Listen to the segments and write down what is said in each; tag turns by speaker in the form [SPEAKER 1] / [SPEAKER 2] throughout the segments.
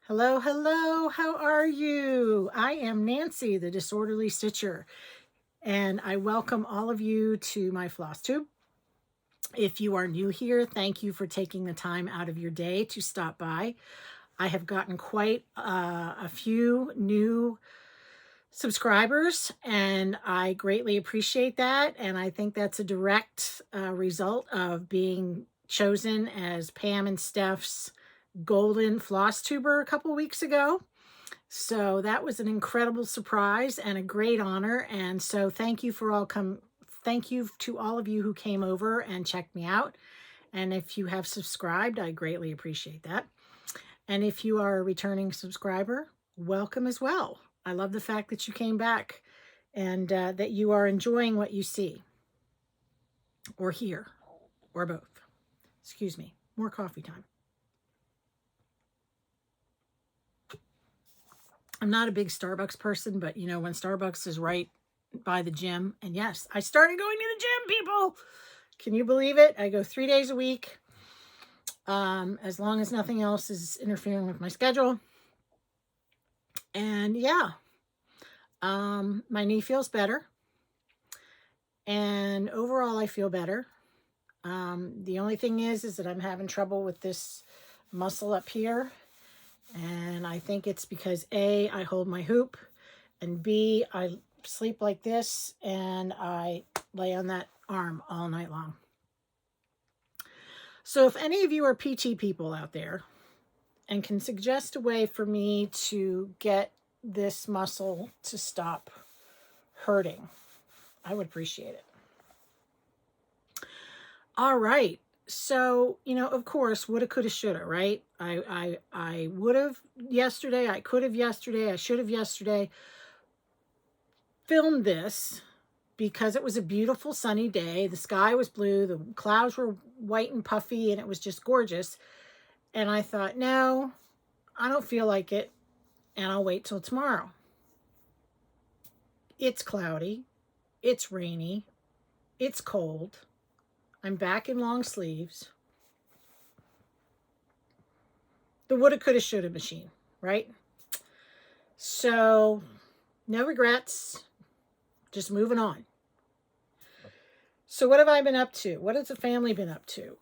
[SPEAKER 1] Hello, hello, how are you? I am Nancy, the Disorderly Stitcher, and I welcome all of you to my floss tube. If you are new here, thank you for taking the time out of your day to stop by. I have gotten quite a few new subscribers, and I greatly appreciate that. And I think that's a direct result of being chosen as Pam and Steph's golden floss tuber a couple weeks ago. So that was an incredible surprise and a great honor. And so thank you to all of you who came over and checked me out. And if you have subscribed, I greatly appreciate that. And if you are a returning subscriber, welcome as well. I love the fact that you came back and that you are enjoying what you see or hear or both. Excuse me, more coffee time. I'm not a big Starbucks person, but you know, when Starbucks is right by the gym, and yes, I started going to the gym, people. Can you believe it? I go 3 days a week, as long as nothing else is interfering with my schedule. And yeah, my knee feels better. And overall, I feel better. The only thing is that I'm having trouble with this muscle up here. And I think it's because A, I hold my hoop, and B, I sleep like this and I lay on that arm all night long. So if any of you are PT people out there and can suggest a way for me to get this muscle to stop hurting, I would appreciate it. All right. So, you know, of course, woulda, coulda, shoulda, right? I would have yesterday, I could have yesterday, I should have yesterday filmed this because it was a beautiful sunny day. The sky was blue, the clouds were white and puffy, and it was just gorgeous. And I thought, no, I don't feel like it, and I'll wait till tomorrow. It's cloudy, it's rainy, it's cold. I'm back in long sleeves. The woulda, coulda, shoulda machine, right? So, no regrets, just moving on. So what have I been up to? What has the family been up to?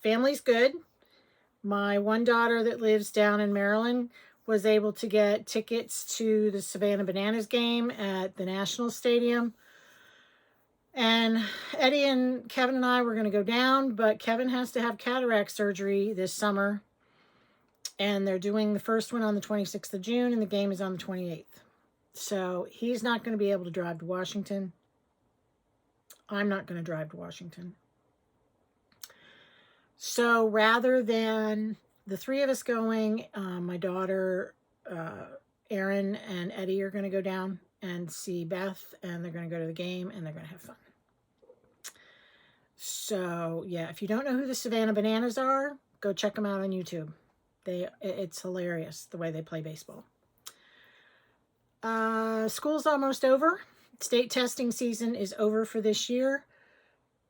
[SPEAKER 1] Family's good. My one daughter that lives down in Maryland was able to get tickets to the Savannah Bananas game at the National Stadium. And Eddie and Kevin and I were going to go down, but Kevin has to have cataract surgery this summer. And they're doing the first one on the 26th of June, and the game is on the 28th. So he's not going to be able to drive to Washington. I'm not going to drive to Washington. So rather than the three of us going, my daughter, Erin, and Eddie are going to go down and see Beth, and they're going to go to the game, and they're going to have fun. So yeah, if you don't know who the Savannah Bananas are, go check them out on YouTube. It's hilarious the way they play baseball. School's almost over. State testing season is over for this year.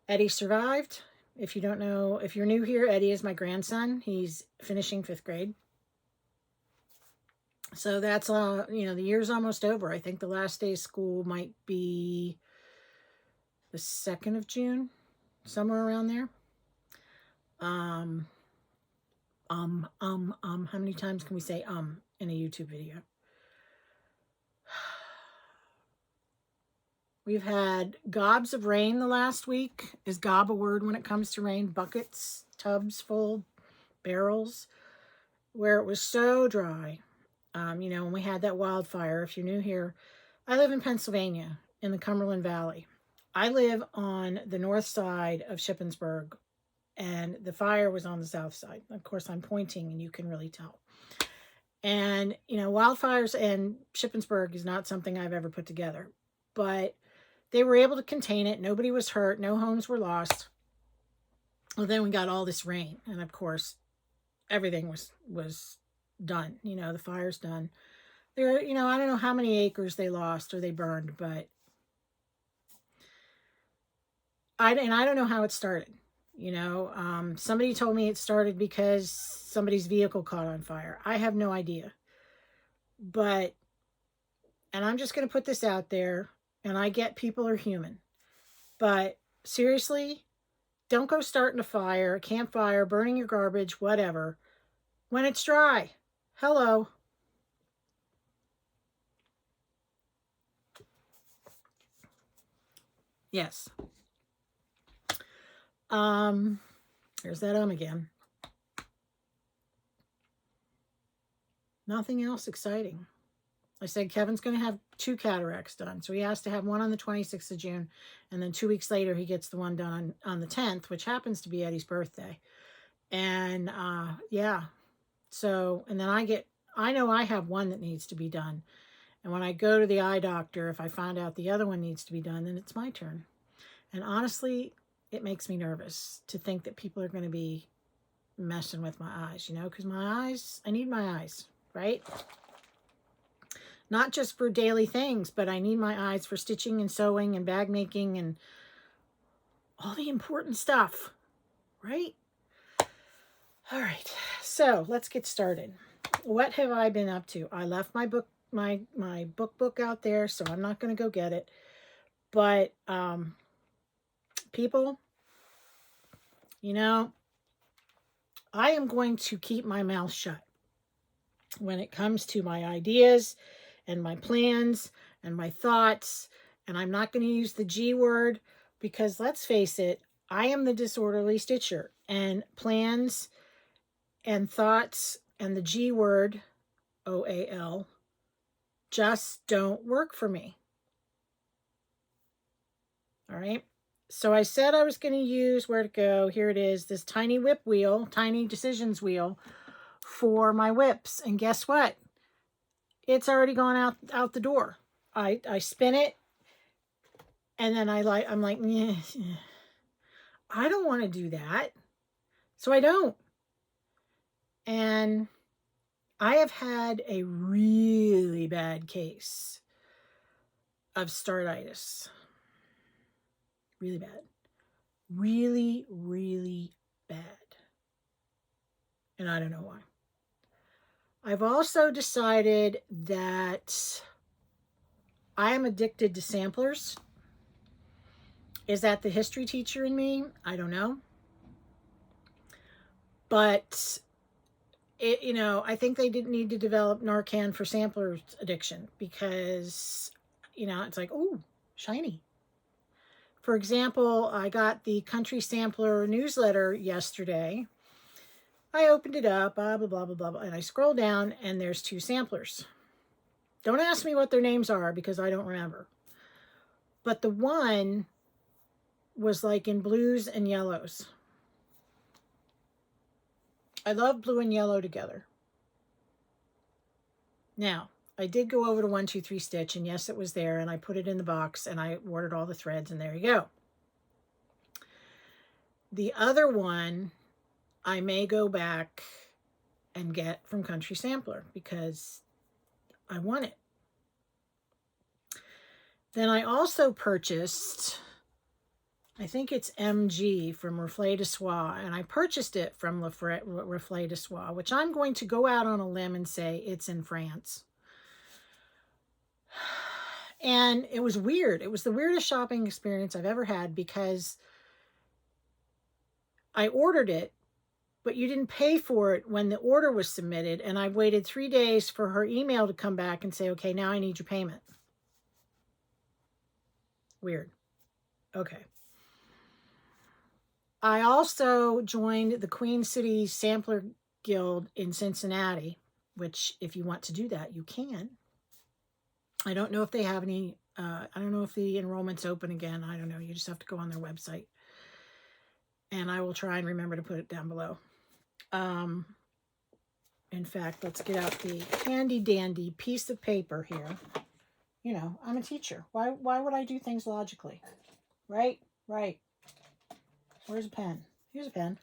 [SPEAKER 1] Eddie survived. If you don't know, if you're new here, Eddie is my grandson. He's finishing 5th grade. So that's, you know, the year's almost over. I think the last day of school might be the 2nd of June, somewhere around there. How many times can we say in a YouTube video? We've had gobs of rain the last week. Is gob a word when it comes to rain? Buckets, tubs full, barrels, where it was so dry. You know, when we had that wildfire, if you're new here, I live in Pennsylvania in the Cumberland Valley. I live on the north side of Shippensburg, and the fire was on the south side. Of course, I'm pointing and you can really tell. And, you know, wildfires and Shippensburg is not something I've ever put together, but they were able to contain it. Nobody was hurt. No homes were lost. Well, then we got all this rain. And of course, everything was done. You know, the fire's done. There, you know, I don't know how many acres they lost or they burned, but I don't know how it started. You know, somebody told me it started because somebody's vehicle caught on fire. I have no idea. But, and I'm just going to put this out there, and I get people are human. But seriously, don't go starting a fire, a campfire, burning your garbage, whatever, when it's dry. Hello. Yes. There's that again. Nothing else exciting. I said Kevin's going to have 2 cataracts done. So he has to have one on the 26th of June. And then 2 weeks later, he gets the one done on the 10th, which happens to be Eddie's birthday. And yeah. So, and then I know I have one that needs to be done. And when I go to the eye doctor, if I find out the other one needs to be done, then it's my turn. And honestly, it makes me nervous to think that people are going to be messing with my eyes, you know, because my eyes, I need my eyes, right? Not just for daily things, but I need my eyes for stitching and sewing and bag making and all the important stuff, right? All right, so let's get started. What have I been up to? I left my book, my book out there, so I'm not going to go get it. But people, you know, I am going to keep my mouth shut when it comes to my ideas and my plans and my thoughts. And I'm not going to use the G word because let's face it, I am the disorderly stitcher, and plans and thoughts and the G word, OAL, just don't work for me. All right. So I said I was going to use, where to go, here it is, this tiny whip wheel, tiny decisions wheel for my whips. And guess what? It's already gone out the door. I spin it, and then I'm like, I don't want to do that. So I don't. And I have had a really bad case of startitis. Really bad. Really, really bad. And I don't know why. I've also decided that I am addicted to samplers. Is that the history teacher in me? I don't know. But it, you know, I think they didn't need to develop Narcan for samplers addiction because, you know, it's like, oh, shiny. For example, I got the Country Sampler newsletter yesterday. I opened it up, blah, blah, blah, blah, blah, and I scroll down, and there's 2 samplers. Don't ask me what their names are because I don't remember. But the one was like in blues and yellows. I love blue and yellow together. Now, I did go over to 123 Stitch, and yes, it was there, and I put it in the box, and I ordered all the threads, and there you go. The other one, I may go back and get from Country Sampler because I want it. Then I also purchased, I think it's MG from Reflet de Soie, and I purchased it from Reflet de Soie, which I'm going to go out on a limb and say it's in France. And it was weird. It was the weirdest shopping experience I've ever had because I ordered it, but you didn't pay for it when the order was submitted, and I waited 3 days for her email to come back and say, okay, now I need your payment. Weird. Okay. I also joined the Queen City Sampler Guild in Cincinnati, which if you want to do that, you can. I don't know if they have any, I don't know if the enrollment's open again. I don't know. You just have to go on their website. And I will try and remember to put it down below. In fact, let's get out the handy dandy piece of paper here. You know, I'm a teacher. Why would I do things logically? Right? Right. Where's a pen? Here's a pen.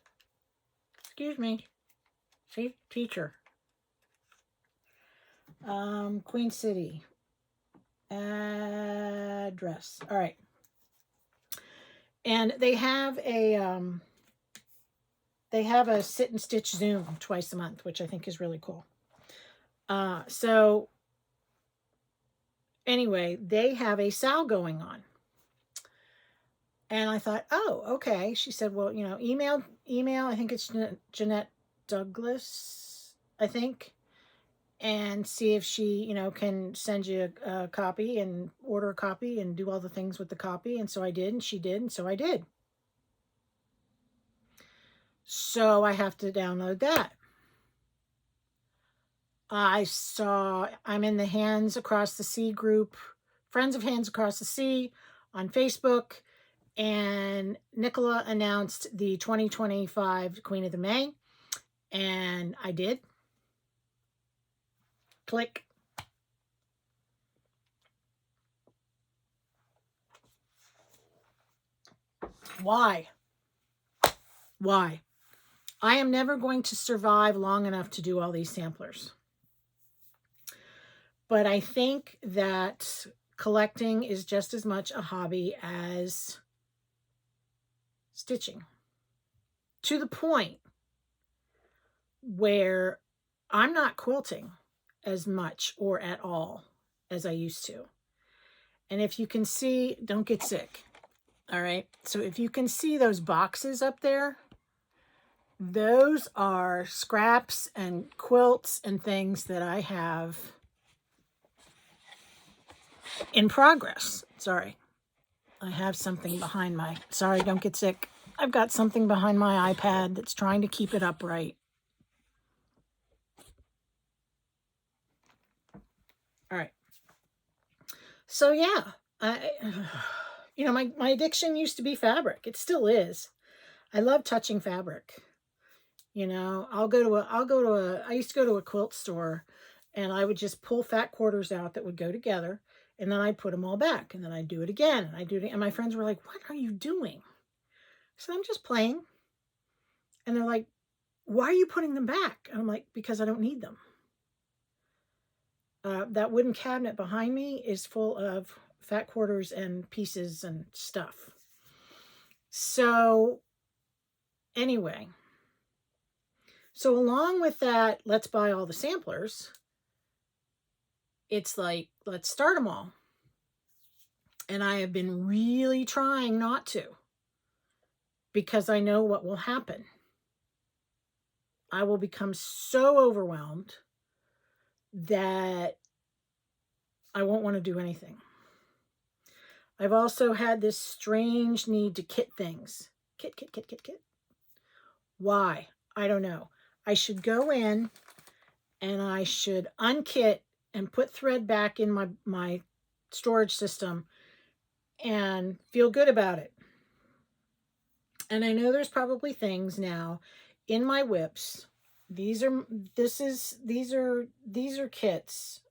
[SPEAKER 1] Excuse me. See? Teacher. Queen City. Address. All right. And they have a they have a sit and stitch Zoom twice a month, which I think is really cool. So anyway, they have a sale going on. And I thought, oh, okay. She said, well, email. I think it's Jeanette Douglas, I think, and see if she, can send you a copy and order a copy and do all the things with the copy. And so I did, and she did, and so I did. So I have to download that. I'm in the Hands Across the Sea group, Friends of Hands Across the Sea on Facebook, and Nicola announced the 2025 Queen of the May, and I did. Click. Why? Why? I am never going to survive long enough to do all these samplers. But I think that collecting is just as much a hobby as stitching, to the point where I'm not quilting as much or at all as I used to. And if you can see, don't get sick. All right. So if you can see those boxes up there, those are scraps and quilts and things that I have in progress. Sorry. I have something behind my, sorry, don't get sick. I've got something behind my iPad that's trying to keep it upright. All right. So yeah, my addiction used to be fabric. It still is. I love touching fabric. I used to go to a quilt store, and I would just pull fat quarters out that would go together, and then I'd put them all back, and then I'd do it again, and my friends were like, "What are you doing?" I said, "I'm just playing." And they're like, "Why are you putting them back?" And I'm like, "Because I don't need them." That wooden cabinet behind me is full of fat quarters and pieces and stuff. So anyway, so along with that, let's buy all the samplers. It's like, let's start them all. And I have been really trying not to, because I know what will happen. I will become so overwhelmed that I won't want to do anything. I've also had this strange need to kit things. Kit. Why? I don't know. I should go in and I should unkit and put thread back in my storage system and feel good about it. And I know there's probably things now in my whips. These are kits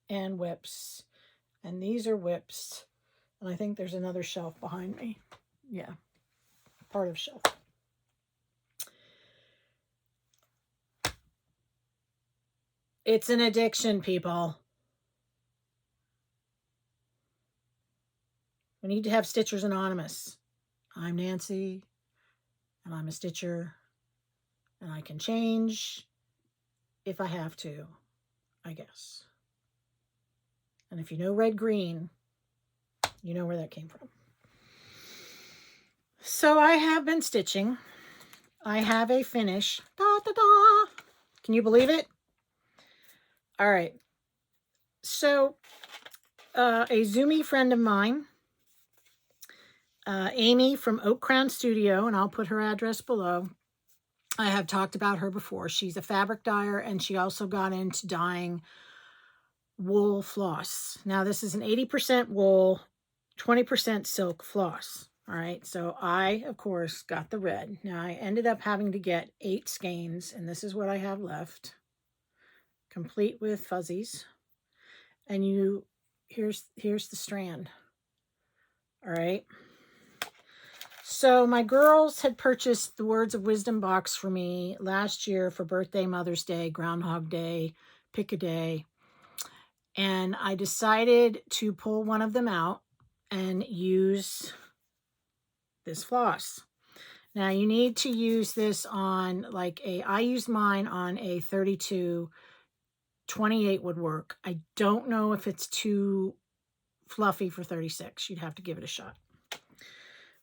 [SPEAKER 1] and whips, and these are whips. And I think there's another shelf behind me. Yeah, part of shelf. It's an addiction, people. We need to have Stitchers Anonymous. I'm Nancy, and I'm a stitcher, and I can change if I have to, I guess. And if you know red green, you know where that came from. So I have been stitching. I have a finish. Da, da, da. Can you believe it? All right. So a Zoomy friend of mine, Amy from Oak Crown Studio, and I'll put her address below. I have talked about her before. She's a fabric dyer, and she also got into dyeing wool floss. Now, this is an 80% wool, 20% silk floss. All right, so I, of course, got the red. Now, I ended up having to get 8 skeins, and this is what I have left, complete with fuzzies. And here's the strand. All right. So my girls had purchased the Words of Wisdom box for me last year for birthday, Mother's Day, Groundhog Day, Pick a Day. And I decided to pull one of them out and use this floss. Now you need to use this on like I used mine on a 32, 28 would work. I don't know if it's too fluffy for 36. You'd have to give it a shot.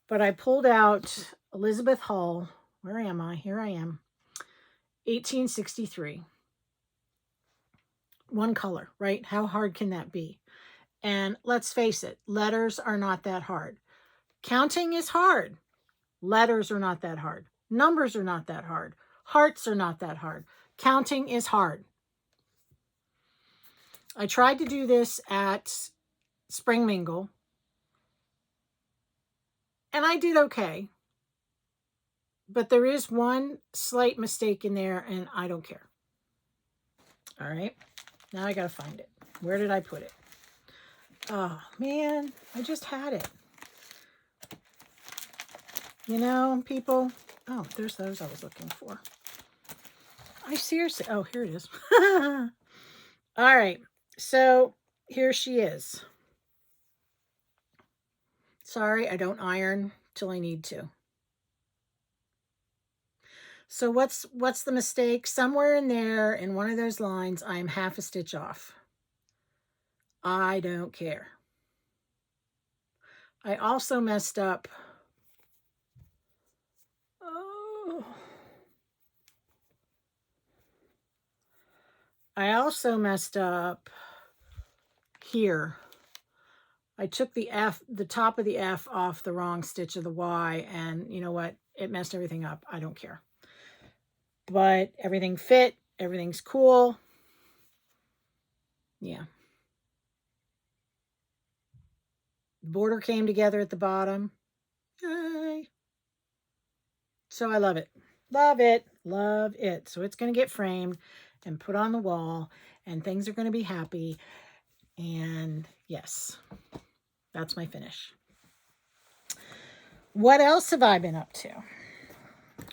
[SPEAKER 1] But I pulled out Elizabeth Hull. Where am I? Here I am. 1863. One color, right? How hard can that be? And let's face it, letters are not that hard. Counting is hard. Letters are not that hard. Numbers are not that hard. Hearts are not that hard. Counting is hard. I tried to do this at Spring Mingle, and I did okay. But there is one slight mistake in there, and I don't care. All right. Now I got to find it. Where did I put it? Oh, man. I just had it. You know, people. Oh, there's those I was looking for. I seriously. Oh, here it is. All right. So here she is. Sorry, I don't iron till I need to. So what's the mistake? Somewhere in there, in one of those lines, I'm half a stitch off. I don't care. I also messed up. Oh. I also messed up here. I took the top of the F off the wrong stitch of the Y, and you know what? It messed everything up. I don't care. But everything fit. Everything's cool. Yeah. The border came together at the bottom. Yay. So I love it. Love it. Love it. So it's going to get framed and put on the wall, and things are going to be happy. And yes, that's my finish. What else have I been up to?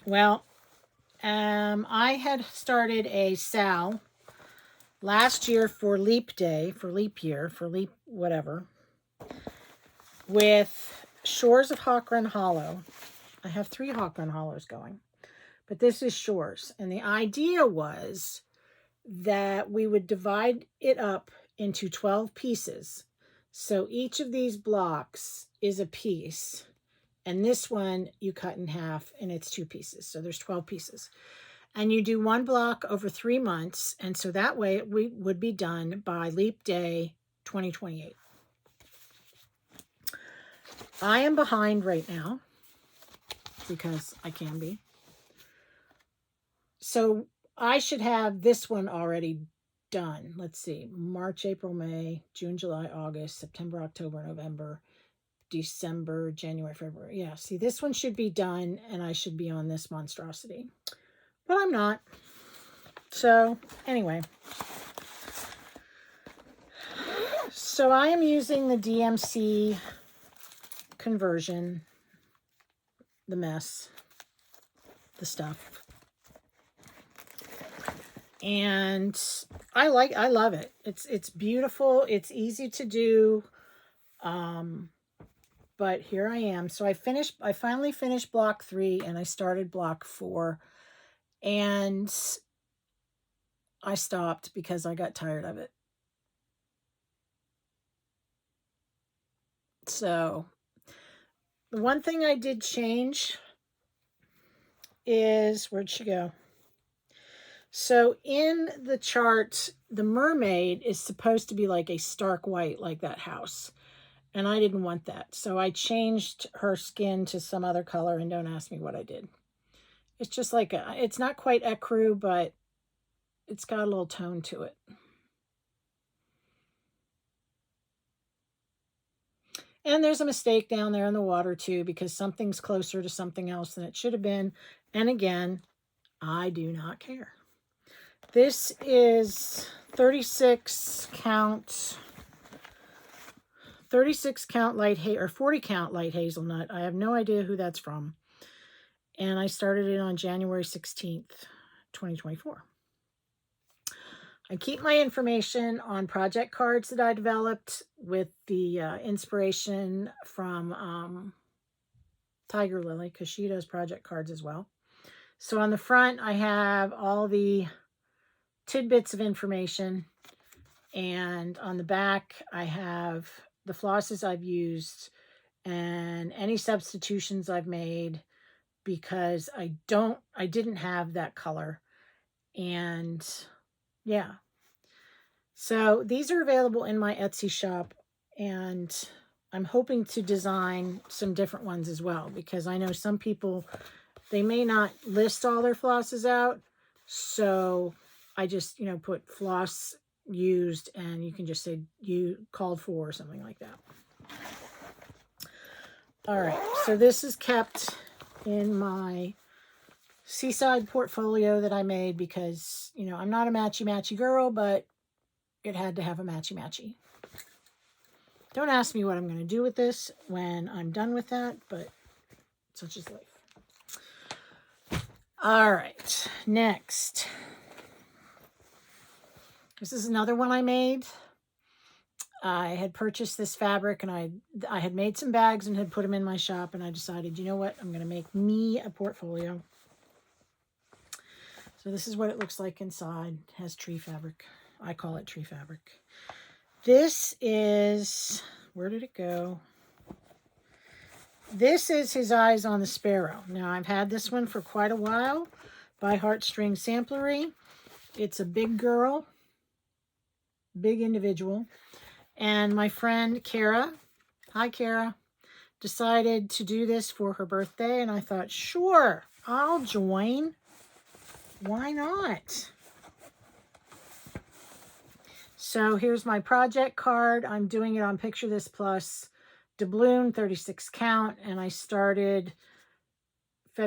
[SPEAKER 1] Well, I had started a SAL last year for Leap Day, for Leap Year, for Leap whatever, with Shores of Hawk Run Hollow. I have 3 Hawk Run Hollows going, but this is Shores. And the idea was that we would divide it up into 12 pieces. So each of these blocks is a piece. And this one you cut in half and it's 2 pieces. So there's 12 pieces. And you do 1 block over 3 months. And so that way we would be done by Leap Day 2028. I am behind right now because I can be. So I should have this one already done. Let's see. March, April, May, June, July, August, September, October, November, December, January, February. Yeah, see, this one should be done, and I should be on this monstrosity. But I'm not. So, anyway. So, I am using the DMC conversion, the mess, the stuff. And I love it. It's beautiful. It's easy to do. But here I am. So I finally finished block 3 and I started block 4, and I stopped because I got tired of it. So the one thing I did change is, where'd she go? So in the chart, the mermaid is supposed to be like a stark white, like that house. And I didn't want that. So I changed her skin to some other color, and don't ask me what I did. It's just like, it's not quite ecru, but it's got a little tone to it. And there's a mistake down there in the water too, because something's closer to something else than it should have been. And again, I do not care. This is 36 count light or 40 count light hazelnut. I have no idea who that's from. And I started it on January 16th, 2024. I keep my information on project cards that I developed with the inspiration from Tiger Lily, because she does project cards as well. So on the front, I have all the tidbits of information. And on the back, I have the flosses I've used and any substitutions I've made, because I didn't have that color. And yeah. So these are available in my Etsy shop, and I'm hoping to design some different ones as well, because I know some people, they may not list all their flosses out. So I just, put floss used, and you can just say you called for or something like that. All right. So this is kept in my Seaside portfolio that I made because, I'm not a matchy-matchy girl, but it had to have a matchy-matchy. Don't ask me what I'm going to do with this when I'm done with that, but such is life. All right, next. This is another one I made. I had purchased this fabric, and I had made some bags and had put them in my shop, and I decided, you know what, I'm going to make me a portfolio. So this is what it looks like inside. It has tree fabric. I call it tree fabric. This is, where did it go? This is His Eyes on the Sparrow. Now, I've had this one for quite a while by Heartstring Samplery. It's a big girl, big individual. And my friend Kara, hi Kara, decided to do this for her birthday. And I thought, sure, I'll join. Why not? So here's my project card. I'm doing it on Picture This Plus doubloon, 36 count, and I started I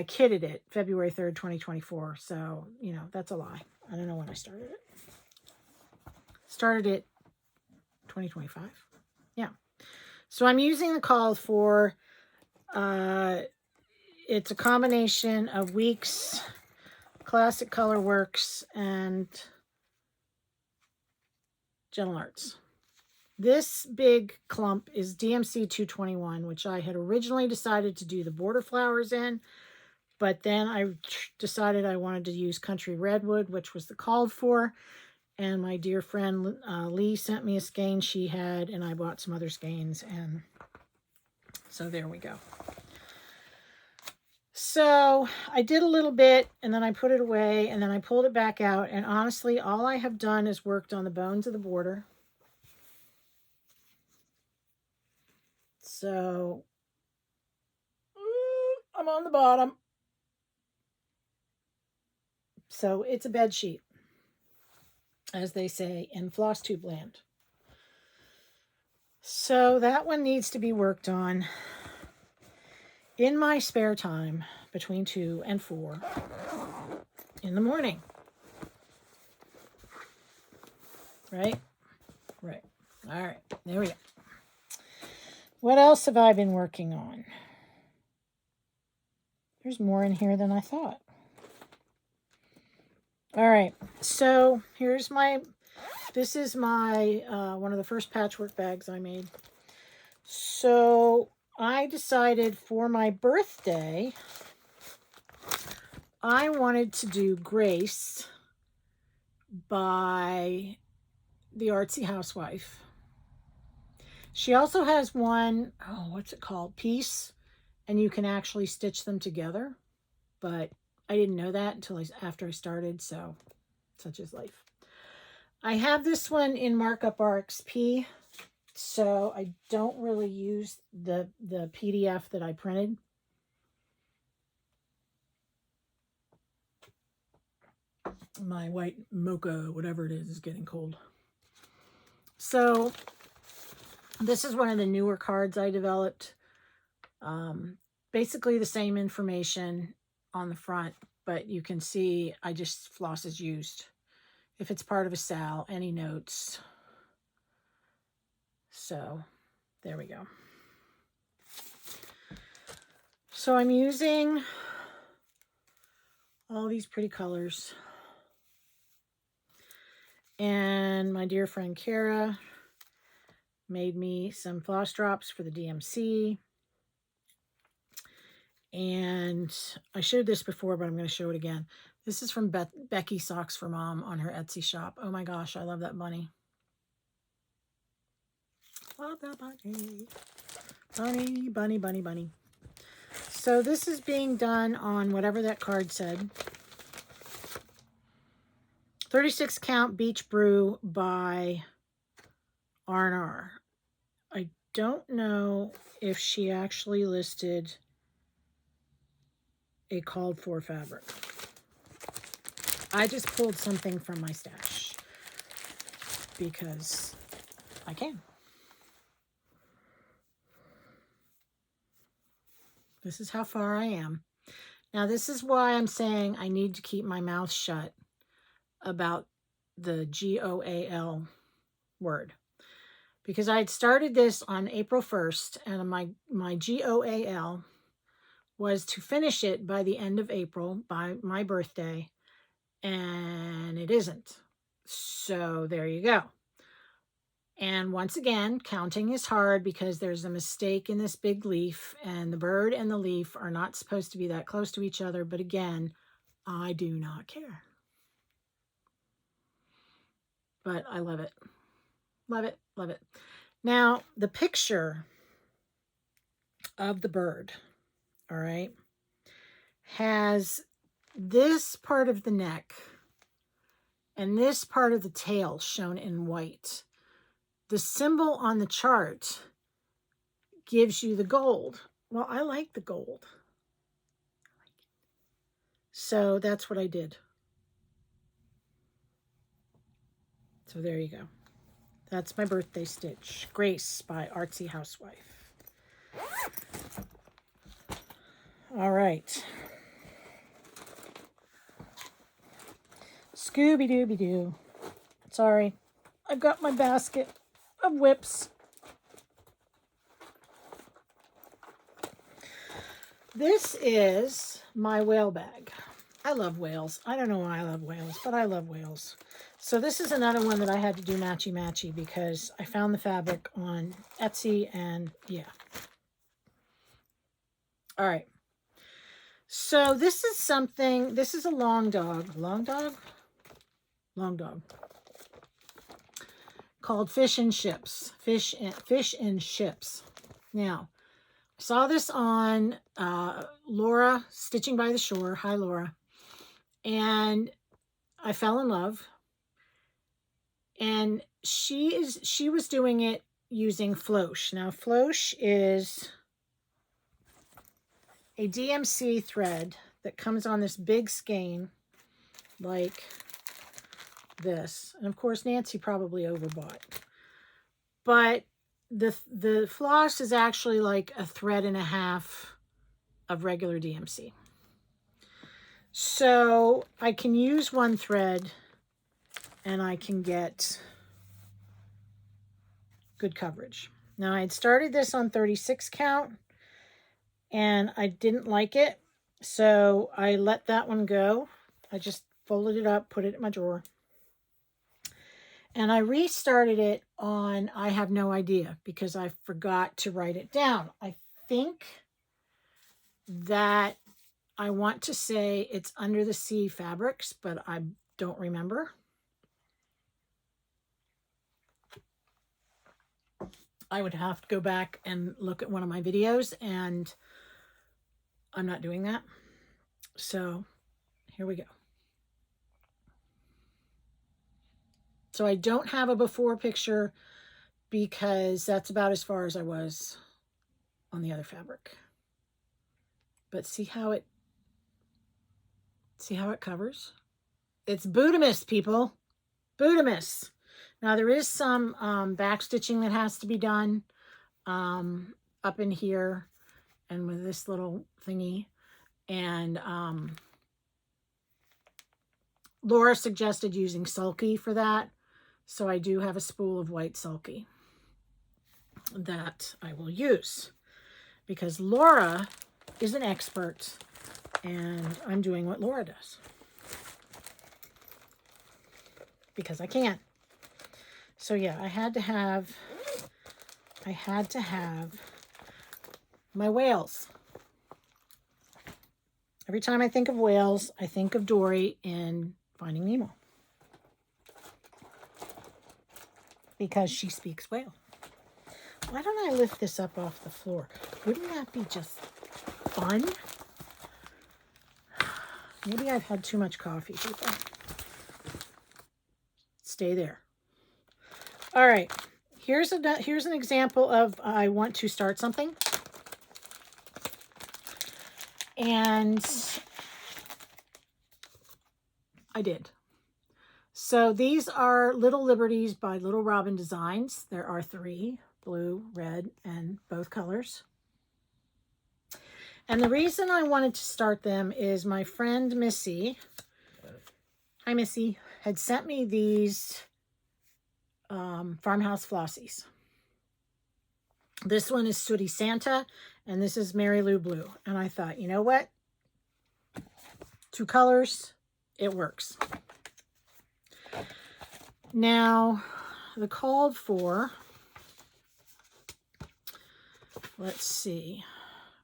[SPEAKER 1] kitted it February 3rd, 2024. So, that's a lie. I don't know when I started it. Started it 2025. Yeah. So I'm using the call for, it's a combination of Weeks, Classic Color Works, and Gentle Arts. This big clump is DMC 221, which I had originally decided to do the border flowers in, but then I decided I wanted to use Country Redwood, which was the called for, and my dear friend Lee sent me a skein she had, and I bought some other skeins, and so there we go. So I did a little bit, and then I put it away, and then I pulled it back out, and honestly, all I have done is worked on the bones of the border. So I'm on the bottom. So it's a bed sheet, as they say in floss tube land. So that one needs to be worked on in my spare time between 2 and 4 in the morning. Right? Right. All right. There we go. What else have I been working on? There's more in here than I thought. All right. So here's this is my, one of the first patchwork bags I made. So I decided for my birthday, I wanted to do Grace by the Artsy Housewife. She also has one, what's it called? Piece, and you can actually stitch them together, but I didn't know that until after I started, so such is life. I have this one in Markup RXP, so I don't really use the PDF that I printed. My white mocha, whatever it is getting cold. So this is one of the newer cards I developed. Basically the same information on the front, but you can see I just floss as used. If it's part of a sal, any notes. So there we go. So I'm using all these pretty colors. And my dear friend Kara made me some floss drops for the DMC. And I showed this before, but I'm going to show it again. This is from Becky Socks for Mom on her Etsy shop. Oh my gosh, I love that bunny. Love that bunny. Bunny, bunny, bunny, bunny. So this is being done on whatever that card said. 36 count Beach Brew by R&R. I don't know if she actually listed a called for fabric. I just pulled something from my stash because I can. This is how far I am. Now, this is why I'm saying I need to keep my mouth shut about the GOAL word. Because I had started this on April 1st, and my GOAL was to finish it by the end of April, by my birthday, and it isn't. So there you go. And once again, counting is hard because there's a mistake in this big leaf, and the bird and the leaf are not supposed to be that close to each other. But again, I do not care. But I love it. Love it. Love it. Now, the picture of the bird, all right, has this part of the neck and this part of the tail shown in white. The symbol on the chart gives you the gold. Well, I like the gold. So that's what I did. So there you go. That's my birthday stitch. Grace by Artsy Housewife. All right. Scooby-Dooby-Doo. Sorry. I've got my basket of whips. This is my whale bag. I love whales. I don't know why I love whales, but I love whales. So this is another one that I had to do matchy-matchy because I found the fabric on Etsy and yeah. All right. So this is something, this is a long dog. Long dog? Long dog. Called Fish and Ships. Fish and Ships. Now, I saw this on Laura, Stitching by the Shore. Hi, Laura. And I fell in love. And she was doing it using Floche. Now, Floche is a DMC thread that comes on this big skein like this. And of course, Nancy probably overbought. But the floss is actually like a thread and a half of regular DMC. So I can use one thread and I can get good coverage. Now I had started this on 36 count and I didn't like it. So I let that one go. I just folded it up, put it in my drawer. And I restarted it on I have no idea because I forgot to write it down. I think that I want to say it's Under the Sea Fabrics, but I don't remember. I would have to go back and look at one of my videos, and I'm not doing that. So here we go. So I don't have a before picture because that's about as far as I was on the other fabric. But see how it covers? It's Buddhist, people. Buddhist. Now there is some back stitching that has to be done up in here and with this little thingy. And Laura suggested using sulky for that. So I do have a spool of white sulky that I will use because Laura is an expert and I'm doing what Laura does because I can. So yeah, I had to have my whales. Every time I think of whales, I think of Dory in Finding Nemo. Because she speaks whale. Why don't I lift this up off the floor? Wouldn't that be just fun? Maybe I've had too much coffee, people. Stay there. All right. Here's an example of I want to start something. And I did. So these are Little Liberties by Little Robin Designs. There are 3, blue, red, and both colors. And the reason I wanted to start them is my friend Missy, hi Missy, had sent me these farmhouse flossies. This one is Sooty Santa, and this is Mary Lou Blue. And I thought, you know what? 2 colors, it works. Now, the called for, let's see.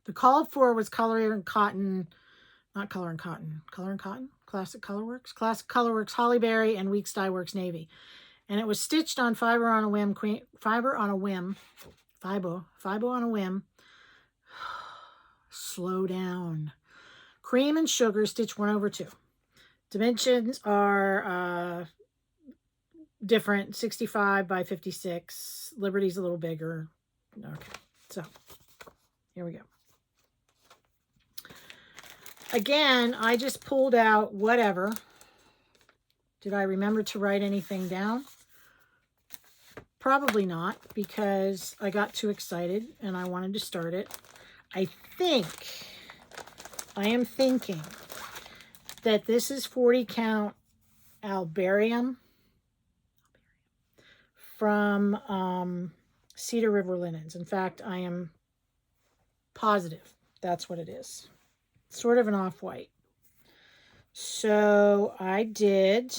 [SPEAKER 1] The called for was Color and Cotton, not Color and Cotton, Color and Cotton, Classic Colorworks, Classic Colorworks Hollyberry, and Weeks Dye Works Navy. And it was stitched on fiber on a whim, Slow down. Cream and sugar, stitch 1/2. Dimensions are different, 65 by 56. Liberty's a little bigger. Okay, so here we go. Again, I just pulled out whatever. Did I remember to write anything down? Probably not, because I got too excited and I wanted to start it. I am thinking that this is 40 count Albarium from Cedar River Linens. In fact, I am positive that's what it is. Sort of an off-white. So I did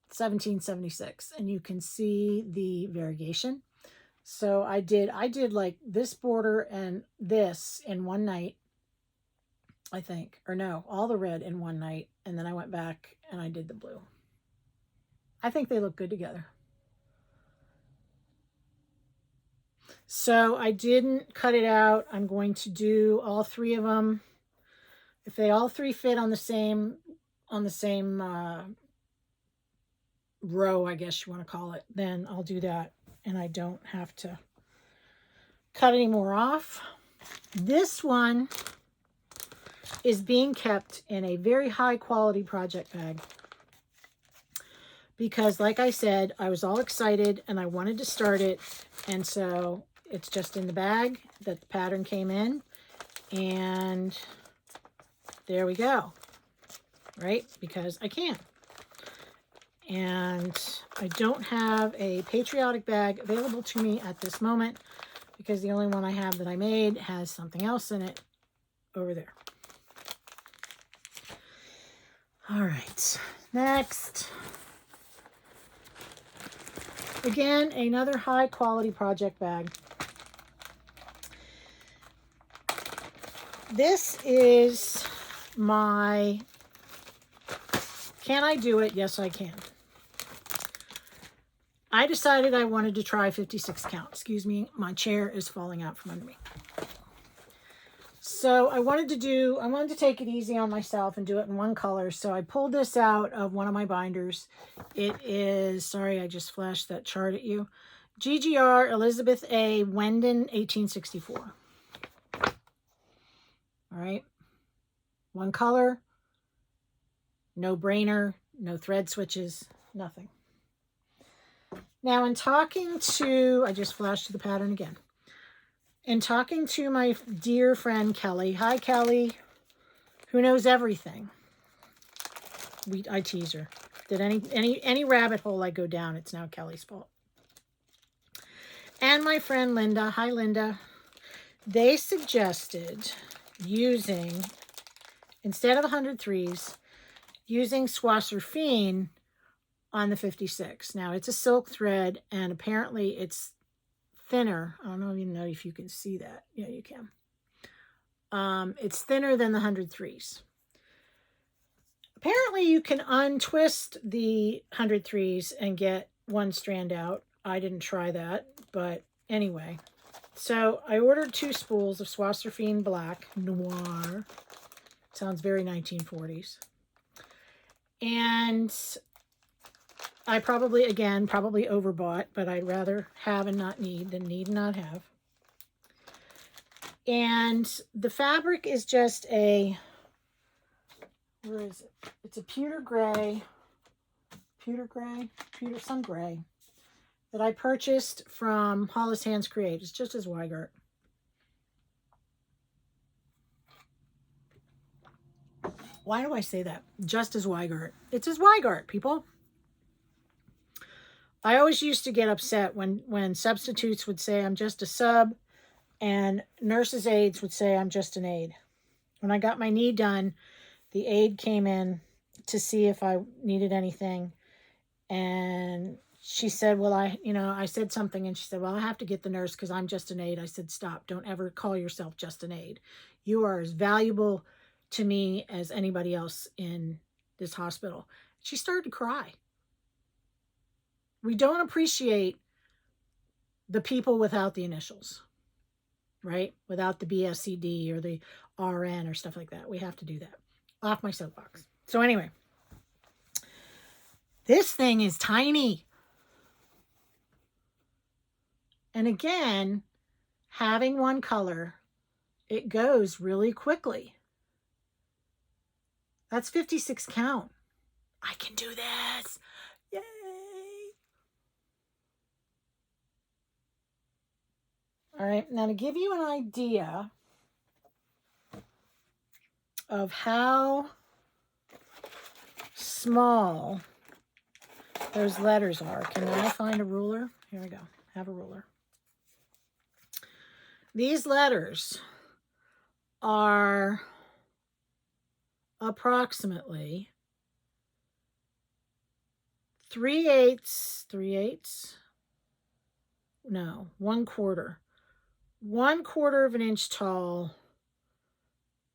[SPEAKER 1] 1776, and you can see the variegation. So I did like this border and this in one night, I think, or no, all the red in one night, and then I went back and I did the blue. I think they look good together. So I didn't cut it out. I'm going to do all 3 of them. If they all 3 fit on the same row, I guess you want to call it, then I'll do that, and I don't have to cut any more off. This one is being kept in a very high quality project bag because, like I said, I was all excited and I wanted to start it, and so it's just in the bag that the pattern came in, and there we go, right? Because I can. And I don't have a Patriotic bag available to me at this moment because the only one I have that I made has something else in it over there. All right, next. Again, another high quality project bag. This is my Can I Do It? Yes, I can. I decided I wanted to try 56 count. Excuse me, my chair is falling out from under me. So I wanted to take it easy on myself and do it in one color. So I pulled this out of one of my binders. It is, sorry, I just flashed that chart at you. GGR Elizabeth A. Wendon, 1864. All right. One color. No brainer. No thread switches. Nothing. Now, in talking to, I just flashed the pattern again. In talking to my dear friend Kelly, hi Kelly, who knows everything. I tease her. Did any rabbit hole I go down, it's now Kelly's fault. And my friend Linda, hi Linda. They suggested using, instead of 103s, using Swasserfine on the 56. Now, it's a silk thread, and apparently it's thinner. I don't even know if you can see that. Yeah, you can. It's thinner than the 103s. Apparently, you can untwist the 103s and get one strand out. I didn't try that, but anyway. So I ordered 2 spools of Swasserfine Black Noir. Sounds very 1940s. And I probably overbought, but I'd rather have and not need than need and not have. And the fabric is just a, where is it? It's a pewter gray, some gray that I purchased from Hollis Hands Create. It's just as Weigart. Why do I say that? Just as Weigart. It's as Weigart, people. I always used to get upset when substitutes would say I'm just a sub and nurses' aides would say I'm just an aide. When I got my knee done, the aide came in to see if I needed anything. And she said, well, I said something and she said, well, I have to get the nurse because I'm just an aide. I said, stop, don't ever call yourself just an aide. You are as valuable to me as anybody else in this hospital. She started to cry. We don't appreciate the people without the initials, right? Without the BSCD or the RN or stuff like that. We have to do that. Off my soapbox. So anyway, this thing is tiny. And again, having one color, it goes really quickly. That's 56 count. I can do this. Yay. All right, now to give you an idea of how small those letters are, can I find a ruler? Here we go. Have a ruler. These letters are approximately 1/4 of an inch tall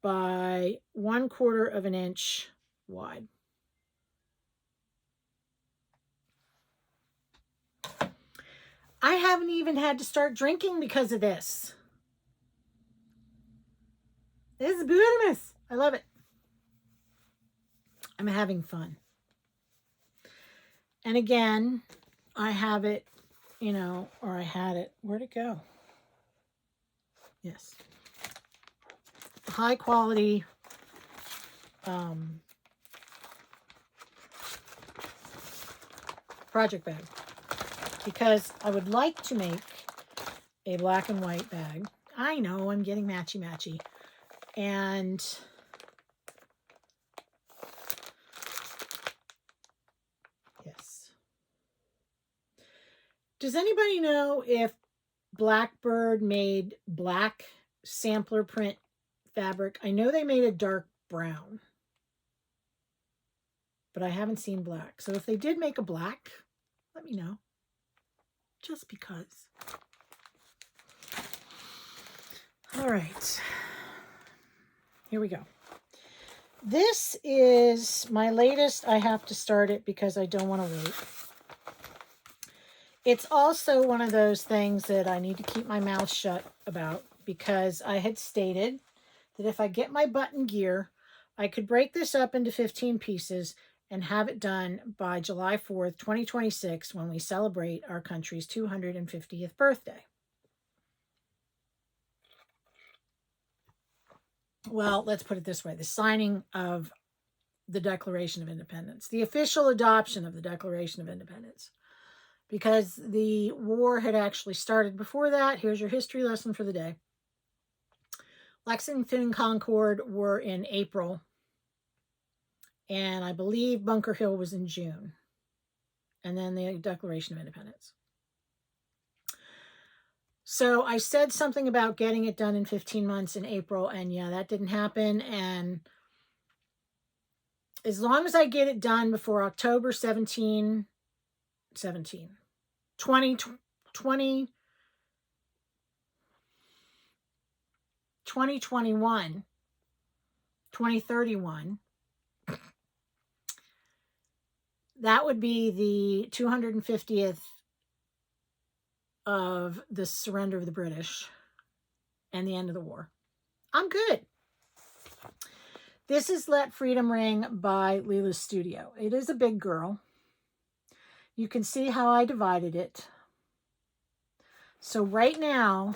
[SPEAKER 1] by 1/4 of an inch wide. I haven't even had to start drinking because of this. This is beautiful. I love it. I'm having fun. And again, I have it, or I had it. Where'd it go? Yes. High quality project bag. Because I would like to make a black and white bag. I know I'm getting matchy. And yes. Does anybody know if Blackbird made black sampler print fabric? I know they made a dark brown, but I haven't seen black. So if they did make a black, let me know. Just because. All right. Here we go. This is my latest. I have to start it because I don't want to wait. It's also one of those things that I need to keep my mouth shut about because I had stated that if I get my button gear, I could break this up into 15 pieces and have it done by July 4th, 2026, when we celebrate our country's 250th birthday. Well, let's put it this way. The signing of the Declaration of Independence. The official adoption of the Declaration of Independence. Because the war had actually started before that. Here's your history lesson for the day. Lexington and Concord were in April. And I believe Bunker Hill was in June. And then the Declaration of Independence. So I said something about getting it done in 15 months in April. And yeah, that didn't happen. And as long as I get it done before October 2020, 2021, 2031, that would be the 250th of the surrender of the British and the end of the war. I'm good. This is Let Freedom Ring by Leela's Studio. It is a big girl. You can see how I divided it. So right now,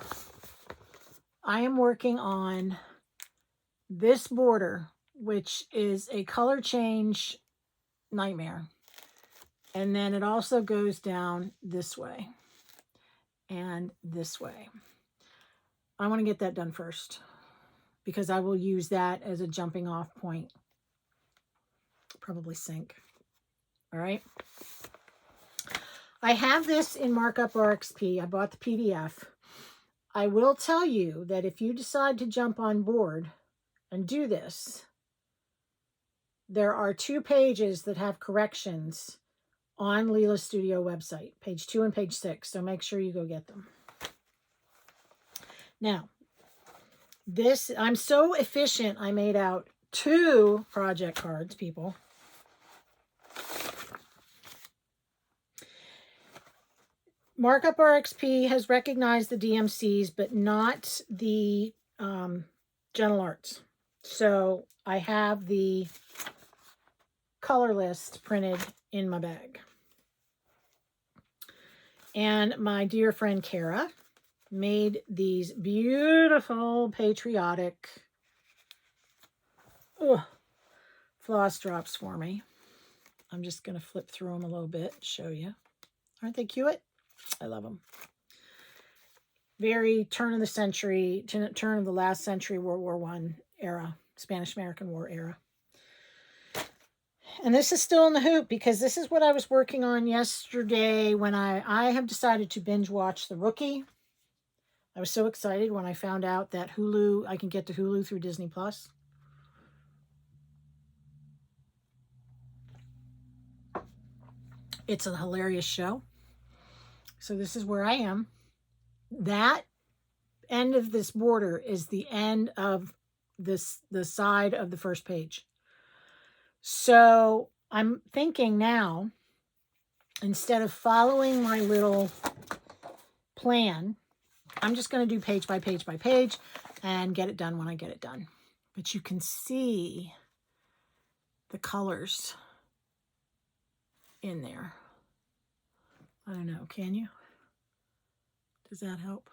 [SPEAKER 1] I am working on this border, which is a color change nightmare. And then it also goes down this way and this way. I want to get that done first because I will use that as a jumping off point. Probably sync. All right. I have this in Markup RXP. I bought the PDF. I will tell you that if you decide to jump on board and do this, there are 2 pages that have corrections on Leela's Studio website, page 2 and page 6. So make sure you go get them. Now, this, I'm so efficient, I made out 2 project cards, people. Markup RXP has recognized the DMCs, but not the Gentle Arts. So I have the color list printed in my bag. And my dear friend Kara made these beautiful Patriotic floss drops for me. I'm just going to flip through them a little bit, show you. Aren't they cute? I love them. Very turn of the century, turn of the last century, World War I era, Spanish-American War era. And this is still in the hoop because this is what I was working on yesterday when I have decided to binge watch The Rookie. I was so excited when I found out that Hulu, I can get to Hulu through Disney Plus. It's a hilarious show. So this is where I am. That end of this border is the end of this, the side of the first page. So I'm thinking now, instead of following my little plan, I'm just going to do page by page by page and get it done when I get it done. But you can see the colors in there. I don't know, can you? Does that help?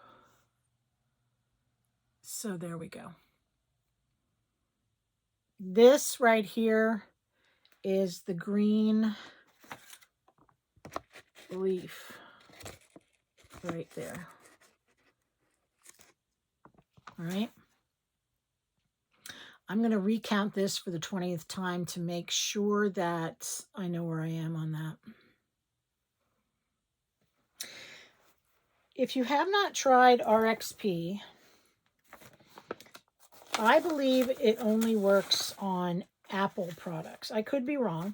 [SPEAKER 1] So there we go. This right here is the green leaf right there. All right. I'm going to recount this for the 20th time to make sure that I know where I am on that. If you have not tried RXP, I believe it only works on Apple products. I could be wrong.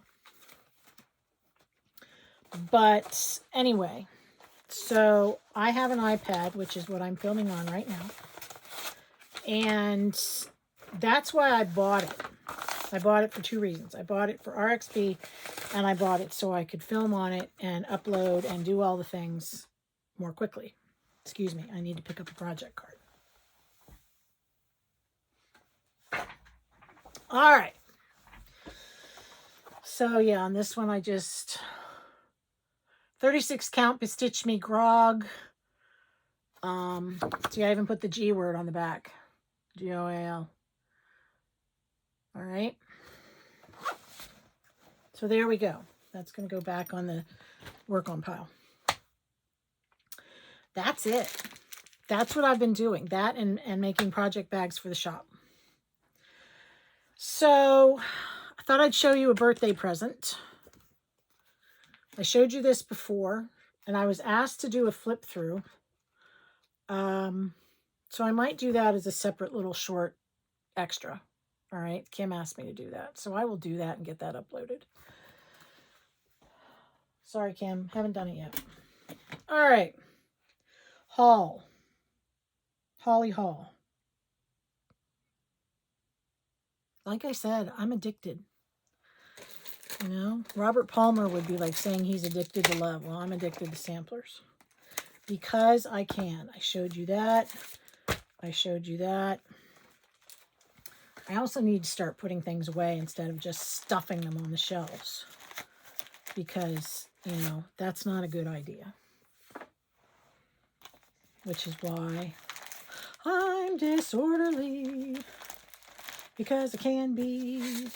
[SPEAKER 1] But anyway, so I have an iPad, which is what I'm filming on right now. And that's why I bought it. I bought it for 2 reasons. I bought it for RXP, and I bought it so I could film on it and upload and do all the things more quickly. Excuse me, I need to pick up a project card. All right. So yeah, on this one I just 36 count Bestitch Me Grog. See, I even put the G word on the back. G-O-A-L. All right. So there we go. That's going to go back on the work on pile. That's it. That's what I've been doing. That and making project bags for the shop. So I thought I'd show you a birthday present. I showed you this before, and I was asked to do a flip through. So I might do that as a separate little short extra. All right. Kim asked me to do that. So I will do that and get that uploaded. Sorry, Kim. Haven't done it yet. All right. Haul. Holly Hall. Like I said, I'm addicted. You know, Robert Palmer would be like saying he's addicted to love. Well, I'm addicted to samplers because I can. I showed you that. I showed you that. I also need to start putting things away instead of just stuffing them on the shelves because, you know, that's not a good idea. Which is why I'm disorderly. Because I can be.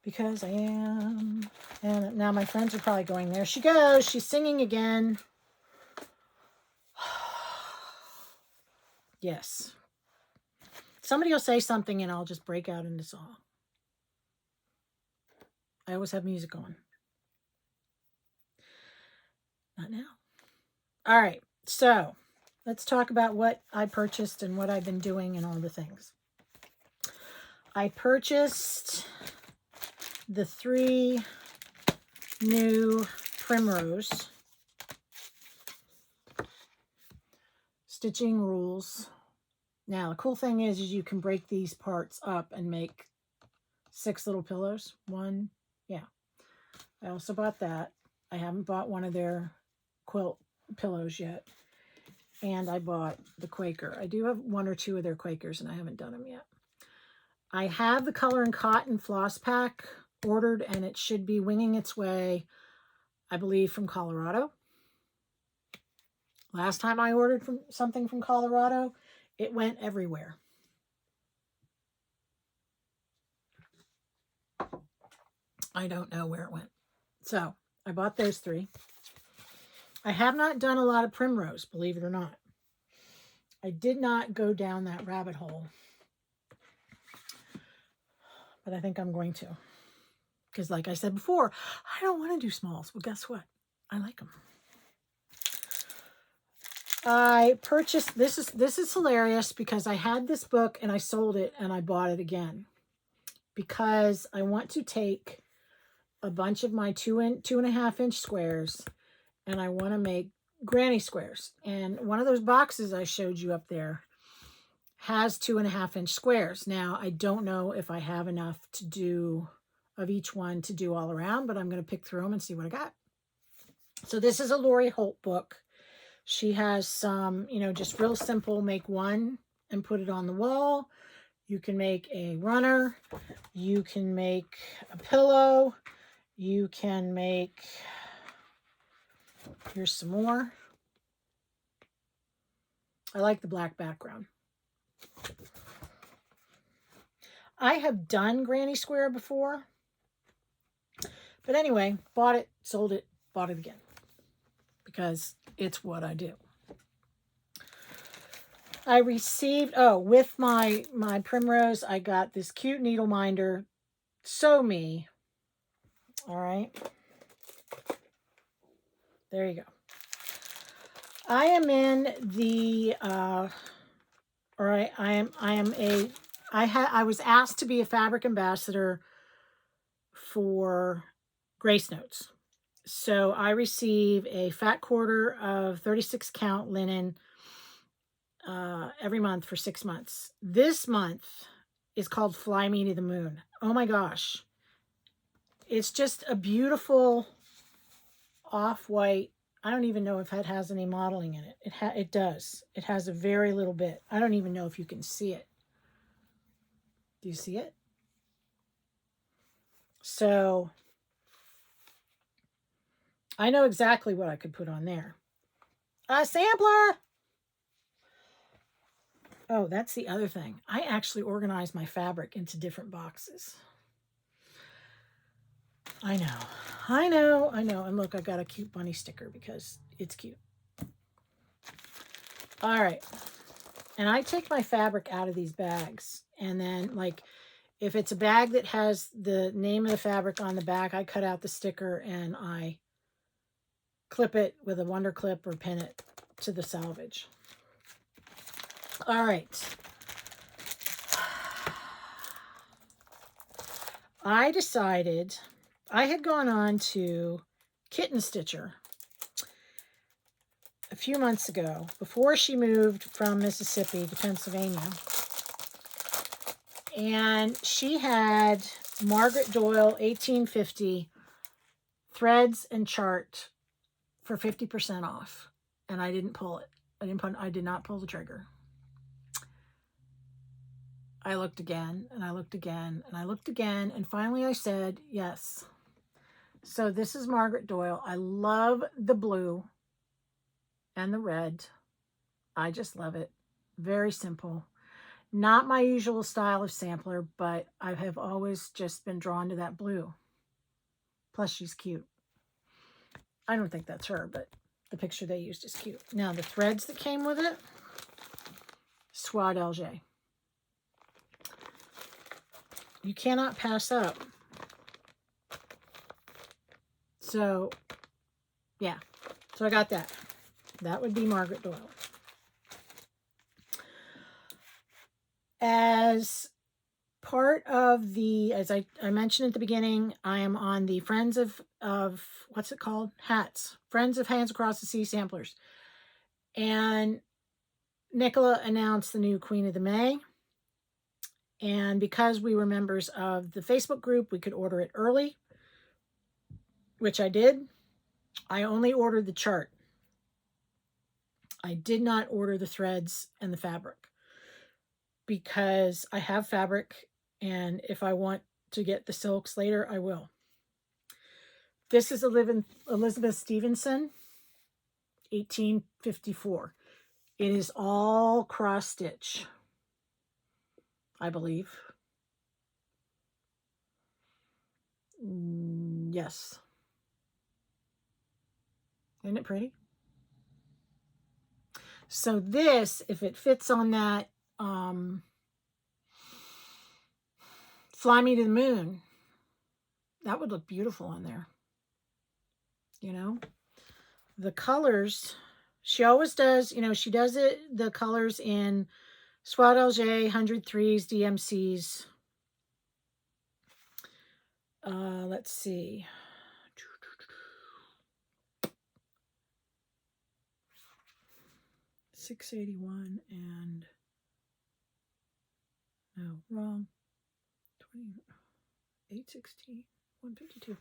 [SPEAKER 1] Because I am. And now my friends are probably going, there she goes. She's singing again. Yes. Somebody will say something and I'll just break out into song. I always have music on. Not now. All right. So let's talk about what I purchased and what I've been doing and all the things. I purchased the 3 new Primrose stitching rules. Now, the cool thing is you can break these parts up and make 6 little pillows. One, yeah. I also bought that. I haven't bought one of their quilt pillows yet. And I bought the Quaker. I do have 1 or 2 of their Quakers, and I haven't done them yet. I have the Color and Cotton floss pack ordered, and it should be winging its way, I believe, from Colorado. Last time I ordered something from Colorado, it went everywhere. I don't know where it went. So I bought those 3. I have not done a lot of Primrose, believe it or not. I did not go down that rabbit hole. But I think I'm going to. Because like I said before, I don't want to do smalls. Well, guess what? I like them. I purchased, this is hilarious because I had this book and I sold it and I bought it again. Because I want to take a bunch of my 2.5 inch squares and I want to make granny squares. And one of those boxes I showed you up there has 2.5 inch squares. Now, I don't know if I have enough to do of each one to do all around, but I'm going to pick through them and see what I got. So this is a Lori Holt book. She has some, you know, just real simple, make one and put it on the wall. You can make a runner. You can make a pillow. You can make, here's some more. I like the black background. I have done Granny Square before. But anyway, bought it, sold it, bought it again. Because it's what I do. I received, with my Primrose, I got this cute needle minder. Sew Me. All right. There you go. I am in the, all right, I was asked to be a fabric ambassador for Grace Notes. So I receive a fat quarter of 36 count linen every month for 6 months. This month is called Fly Me to the Moon. Oh my gosh. It's just a beautiful off-white. I don't even know if it has any modeling in it. It does. It has a very little bit. I don't even know if you can see it. Do you see it? So I know exactly what I could put on there. A sampler. Oh, that's the other thing. I actually organized my fabric into different boxes. I know. And look, I got a cute bunny sticker because it's cute. All right. And I take my fabric out of these bags. And then, like, if it's a bag that has the name of the fabric on the back, I cut out the sticker and I clip it with a Wonder Clip or pin it to the selvage. All right. I decided, I had gone on to Kitten Stitcher a few months ago, before she moved from Mississippi to Pennsylvania. And she had Margaret Doyle 1850 threads and chart for 50% off. And I didn't pull it. I did not pull the trigger. I looked again, and I looked again, and I looked again, and finally I said, yes. So this is Margaret Doyle. I love the blue and the red. I just love it. Very simple. Not my usual style of sampler, but I have always just been drawn to that blue. Plus, she's cute. I don't think that's her, but the picture they used is cute. Now, the threads that came with it, Soie d'Alger. You cannot pass up. So, yeah. So I got that. That would be Margaret Doyle. As part of the, as I mentioned at the beginning, I am on the Friends of what's it called? Hats. Friends of Hands Across the Sea samplers. And Nicola announced the new Queen of the May. And because we were members of the Facebook group, we could order it early, which I did. I only ordered the chart. I did not order the threads and the fabric because I have fabric, and if I want to get the silks later, I will. This is Elizabeth Stevenson, 1854. It is all cross stitch, I believe. Yes. Isn't it pretty? So this, if it fits on that Fly Me to the Moon, that would look beautiful on there. You know? The colors, she always does, you know, she does it, the colors in Soie d'Alger, 103s, DMCs. Let's see. $681 and no, wrong. 816, 152.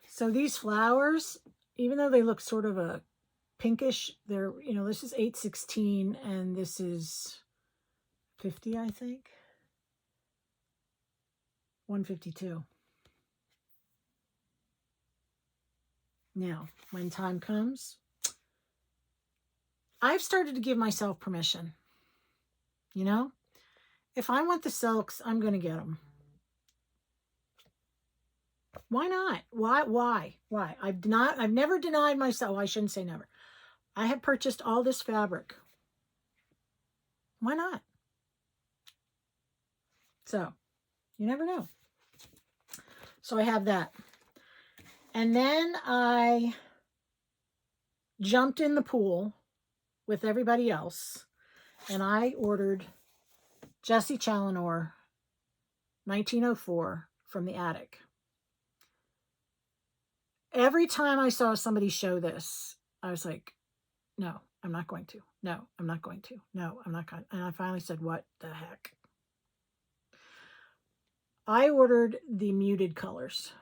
[SPEAKER 1] So these flowers, even though they look sort of a pinkish, they're, you know, this is 816 and this is 50, I think. 152. Now, when time comes, I've started to give myself permission. You know, if I want the silks, I'm going to get them. Why not? Why? I've never denied myself. Well, I shouldn't say never. I have purchased all this fabric. Why not? So, you never know. So I have that. And then I jumped in the pool with everybody else, and I ordered Jessie Challenor 1904 from the attic. Every time I saw somebody show this, I was like, no, I'm not going to. No, I'm not going to. No, I'm not going to. And I finally said, what the heck? I ordered the muted colors.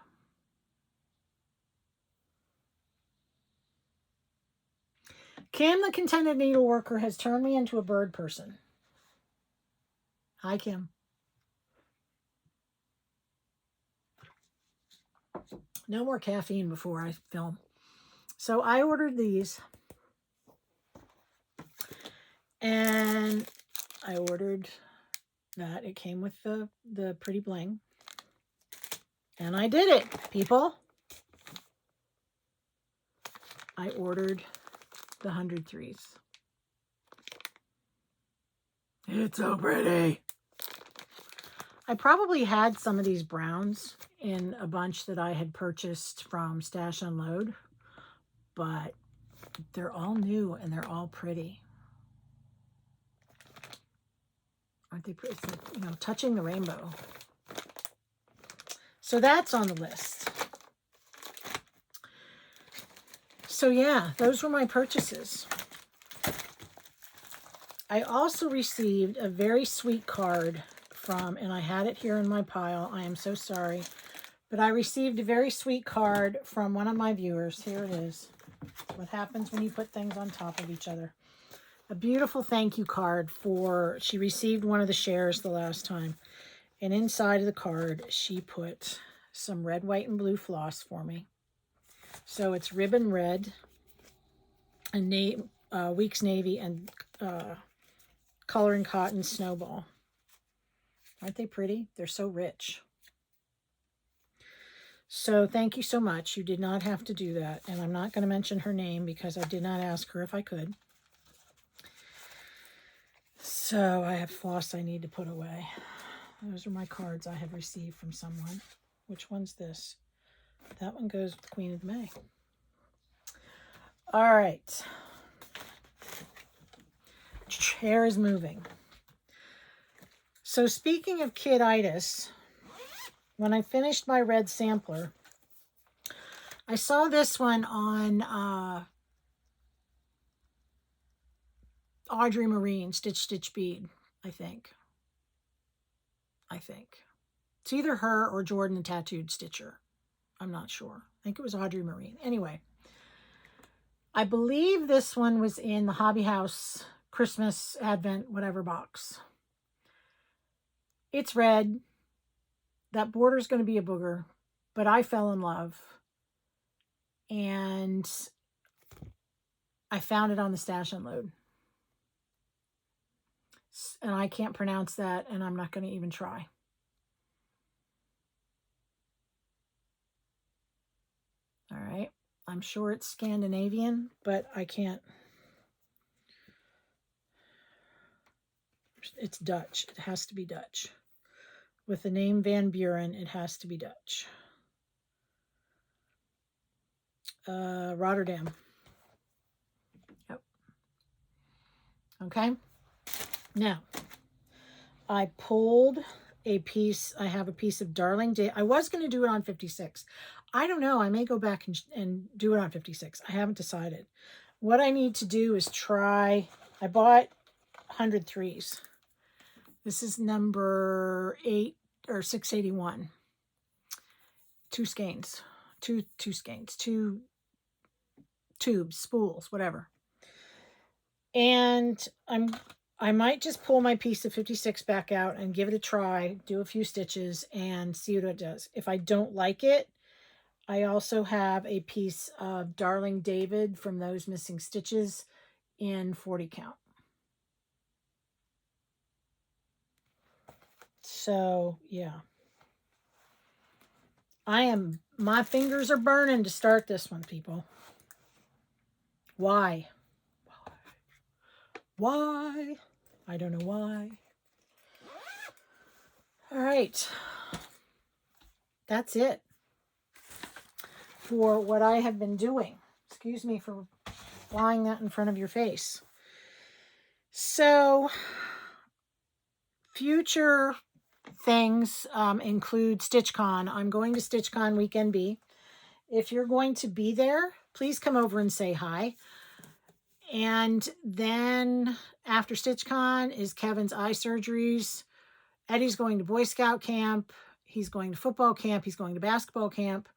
[SPEAKER 1] Kim, the Contented Needleworker, has turned me into a bird person. Hi, Kim. No more caffeine before I film. So I ordered these. And I ordered that. It came with the pretty bling. And I did it, people. I ordered the 103s. It's so pretty. I probably had some of these browns in a bunch that I had purchased from Stash Unload, but they're all new and they're all pretty. Aren't they pretty? It's like, you know, touching the rainbow. So that's on the list. So yeah, those were my purchases. I also received a very sweet card from, and I had it here in my pile. I am so sorry. But I received a very sweet card from one of my viewers. Here it is. What happens when you put things on top of each other. A beautiful thank you card for, she received one of the shares the last time. And inside of the card, she put some red, white, and blue floss for me. So it's ribbon red, and Weeks Navy, and Coloring Cotton Snowball. Aren't they pretty? They're so rich. So thank you so much. You did not have to do that. And I'm not going to mention her name because I did not ask her if I could. So I have floss I need to put away. Those are my cards I have received from someone. Which one's this? That one goes with Queen of May. All right. Chair is moving. So speaking of kid-itis, when I finished my red sampler, I saw this one on Audrey Marine, Stitch Stitch Bead, I think. It's either her or Jordan the Tattooed Stitcher. I'm not sure. I think it was Audrey Marine. Anyway, I believe this one was in the Hobby House Christmas Advent whatever box. It's red. That border is going to be a booger, but I fell in love. And I found it on the Stash Unload. And I can't pronounce that, and I'm not going to even try. All right. I'm sure it's Scandinavian, but I can't. It's Dutch. It has to be Dutch. With the name Van Buren, it has to be Dutch. Rotterdam. Yep. Okay. Now, I pulled a piece. I have a piece of Darling Day. I was going to do it on 56. I don't know. I may go back and do it on 56. I haven't decided. What I need to do is try. I bought 100 threes. This is number 8 or 681. Two skeins, two tubes, spools, whatever. And I might just pull my piece of 56 back out and give it a try, do a few stitches, and see what it does. If I don't like it, I also have a piece of Darling David from Those Missing Stitches in 40 count. So, yeah. My fingers are burning to start this one, people. Why? Why? I don't know why. All right. That's it for what I have been doing. Excuse me for flying that in front of your face. So, future things include StitchCon. I'm going to StitchCon Weekend B. If you're going to be there, please come over and say hi. And then after StitchCon is Kevin's eye surgeries. Eddie's going to Boy Scout camp. He's going to football camp. He's going to basketball camp.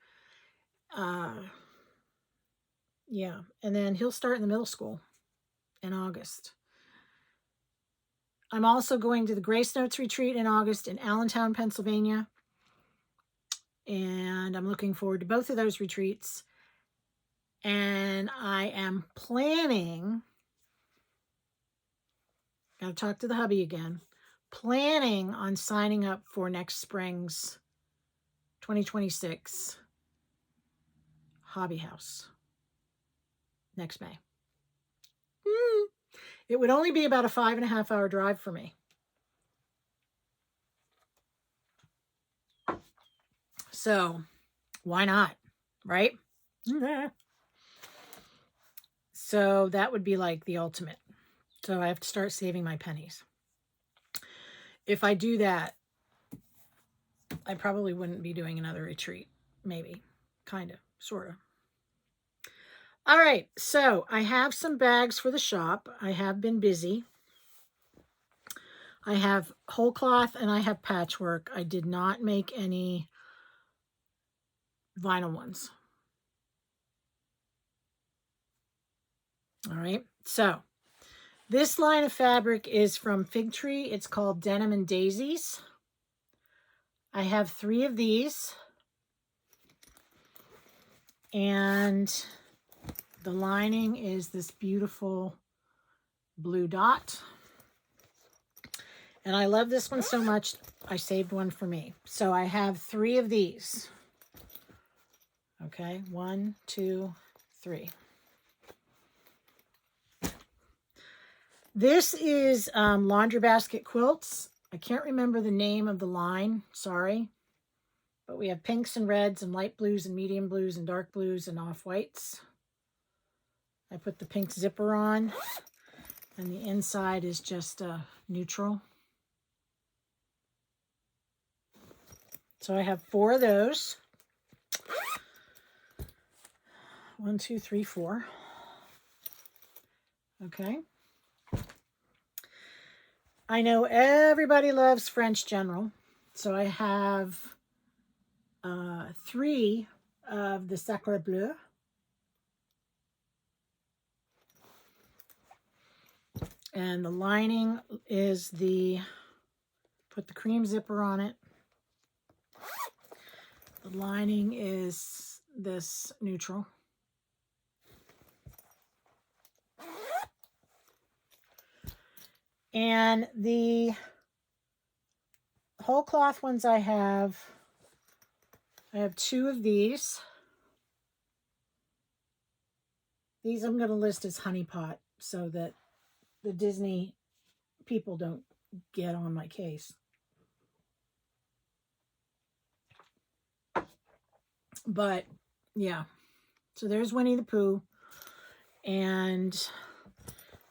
[SPEAKER 1] Yeah. And then he'll start in the middle school in August. I'm also going to the Grace Notes retreat in August in Allentown, Pennsylvania. And I'm looking forward to both of those retreats. And I am planning, got to talk to the hubby again, planning on signing up for next spring's 2026 Hobby House next May. It would only be about a 5.5 hour drive for me. So why not, right? So that would be like the ultimate. So I have to start saving my pennies. If I do that, I probably wouldn't be doing another retreat. Maybe. Kind of. Sort of. All right. So I have some bags for the shop. I have been busy. I have whole cloth and I have patchwork. I did not make any vinyl ones. All right. So this line of fabric is from Fig Tree. It's called Denim and Daisies. I have 3 of these. And the lining is this beautiful blue dot. And I love this one so much, I saved one for me. So I have 3 of these. Okay, 1, 2, 3. This is Laundry Basket Quilts. I can't remember the name of the line, sorry. But we have pinks and reds and light blues and medium blues and dark blues and off-whites. I put the pink zipper on, and the inside is just neutral. So I have 4 of those. 1, 2, 3, 4. Okay. I know everybody loves French General, so I have 3 of the Sacre Bleu. And the lining is put the cream zipper on it. The lining is this neutral. And the whole cloth ones I have 2 of these. These I'm going to list as honey pot so that the Disney people don't get on my case. But yeah, so there's Winnie the Pooh. And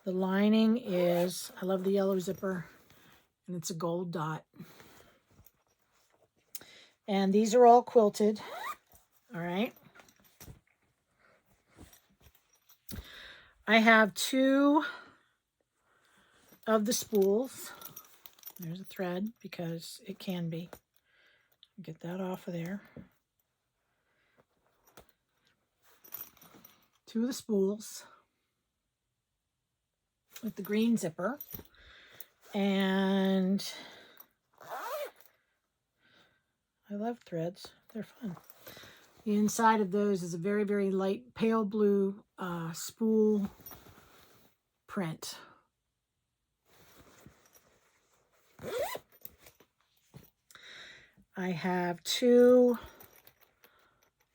[SPEAKER 1] the lining is, I love the yellow zipper, and it's a gold dot. And these are all quilted. All right. I have 2 of the spools. There's a thread because it can be. Get that off of there. 2 of the spools with the green zipper. And I love threads. They're fun. The inside of those is a very, very light pale blue spool print. I have 2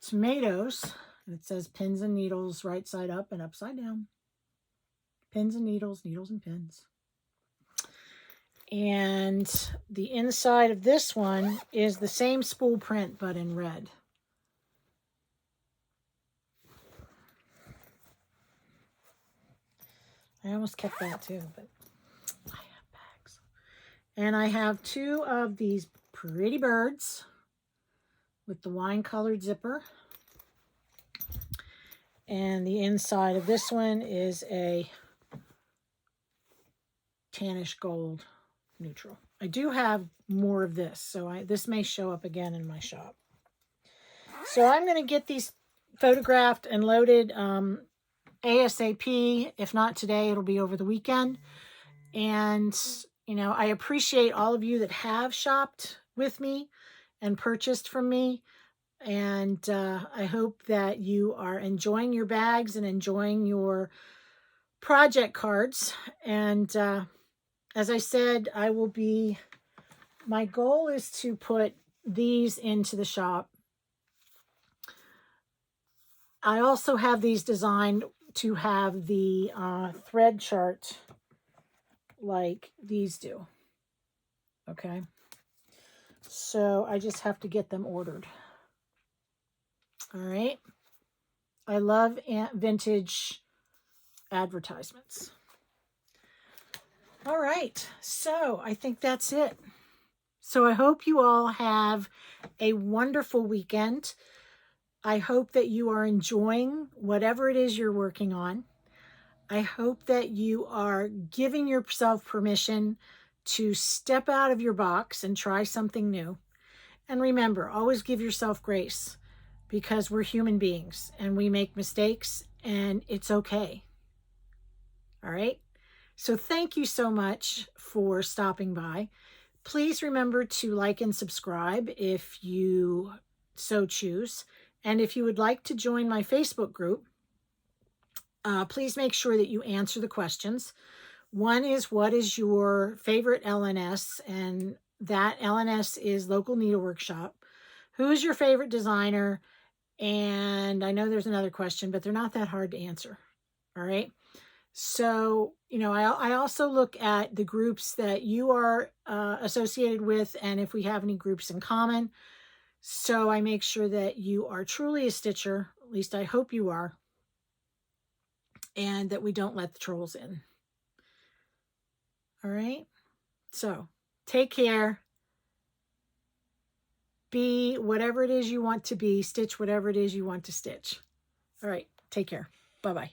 [SPEAKER 1] tomatoes. And it says pins and needles right side up and upside down. Pins and needles, needles and pins. And the inside of this one is the same spool print, but in red. I almost kept that too, but I have bags. And I have 2 of these pretty birds with the wine-colored zipper. And the inside of this one is a tannish gold neutral. I do have more of this, so this may show up again in my shop. So I'm going to get these photographed and loaded ASAP. If not today, it'll be over the weekend. And, you know, I appreciate all of you that have shopped with me and purchased from me. And I hope that you are enjoying your bags and enjoying your project cards. And as I said, my goal is to put these into the shop. I also have these designed to have the thread chart like these do. Okay. So I just have to get them ordered. All right. I love vintage advertisements. All right. So I think that's it. So I hope you all have a wonderful weekend. I hope that you are enjoying whatever it is you're working on. I hope that you are giving yourself permission to step out of your box and try something new. And remember, always give yourself grace, because we're human beings and we make mistakes, and it's okay. All right. So thank you so much for stopping by. Please remember to like and subscribe if you so choose. And if you would like to join my Facebook group, please make sure that you answer the questions. One is, what is your favorite LNS? And that LNS is Local Needlework Shop. Who is your favorite designer? And I know there's another question, but they're not that hard to answer. All right. So, I also look at the groups that you are associated with, and if we have any groups in common. So I make sure that you are truly a stitcher, at least I hope you are, and that we don't let the trolls in. All right. So take care. Be whatever it is you want to be. Stitch whatever it is you want to stitch. All right. Take care. Bye-bye.